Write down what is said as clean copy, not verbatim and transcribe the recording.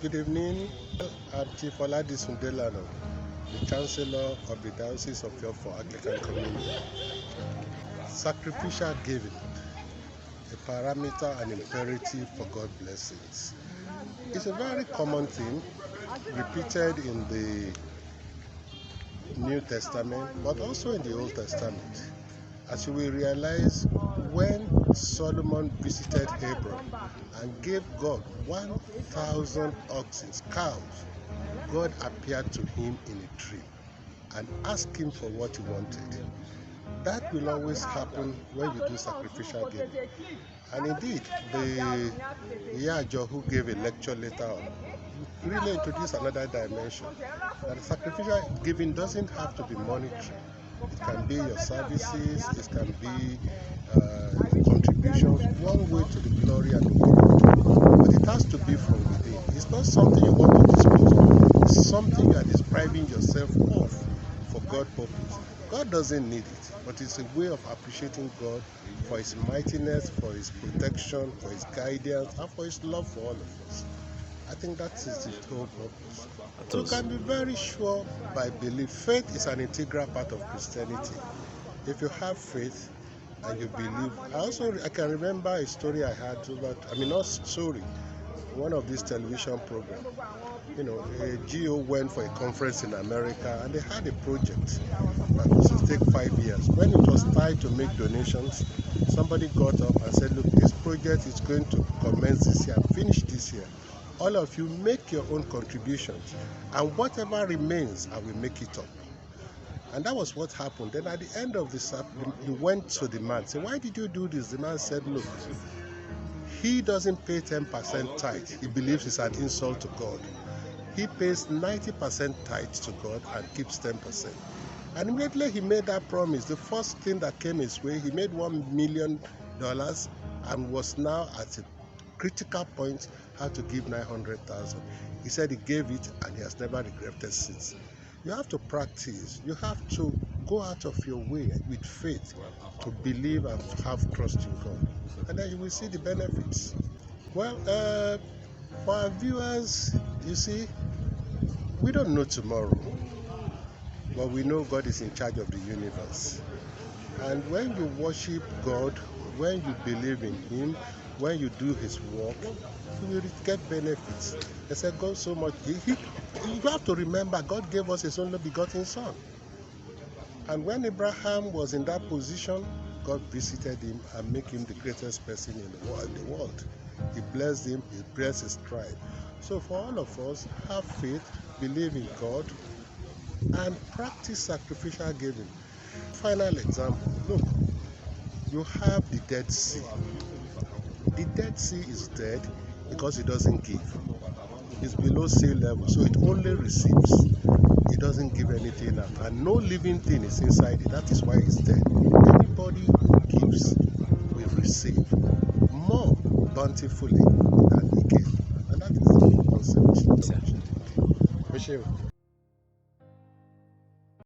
Good evening. I'm Chief Oladisun Delano, the Chancellor of the Diocese of Anglican community. Sacrificial giving, a parameter and imperative for God's blessings. It's a very common theme repeated in the New Testament, but also in the Old Testament. As you will realize, when Solomon visited Hebron and gave God 1,000 oxen, cows, God appeared to him in a dream and asked him for what he wanted. That will always happen when you do sacrificial giving. And indeed, the Yajo who gave a lecture later on really introduced another dimension. That sacrificial giving doesn't have to be monetary. It can be your services, it can be contributions, one way to the glory and the glory. But it has to be from within. It's not something you want to dispose of. It's something you are depriving yourself of for God's purpose. God doesn't need it, but it's a way of appreciating God for His mightiness, for His protection, for His guidance, and for His love for all of us. I think that is the whole purpose. You can be very sure by belief. Faith is an integral part of Christianity. If you have faith and you believe, I can remember a story I had about, one of these television programs. A GO went for a conference in America and they had a project that was to take 5 years. When it was time to make donations, somebody got up and said, look, this project is going to commence this year and finish this year. All of you make your own contributions, and whatever remains, I will make it up. And that was what happened. Then at the end of the service, he went to the man, said, why did you do this? The man said, look, he doesn't pay 10% tithe. He believes it's an insult to God. He pays 90% tithe to God and keeps 10%. And immediately he made that promise. The first thing that came his way, he made $1 million and was now at a critical point how to give 900,000. He said he gave it and he has never regretted since. You have to practice. You have to go out of your way with faith to believe and have trust in God. And then you will see the benefits. Well, for our viewers, you see, we don't know tomorrow, but we know God is in charge of the universe. And when you worship God, when you believe in Him, when you do His work, you will get benefits. They said God so much. You have to remember, God gave us His only begotten Son. And when Abraham was in that position, God visited him and made him the greatest person in the world. He blessed him, He blessed his tribe. So for all of us, have faith, believe in God, and practice sacrificial giving. Final example, look, you have the Dead Sea. The Dead Sea is dead because it doesn't give. It's below sea level, so it only receives. It doesn't give anything out, and no living thing is inside it. That is why it's dead. Anybody who gives will receive more bountifully than he gave, and that is the concept.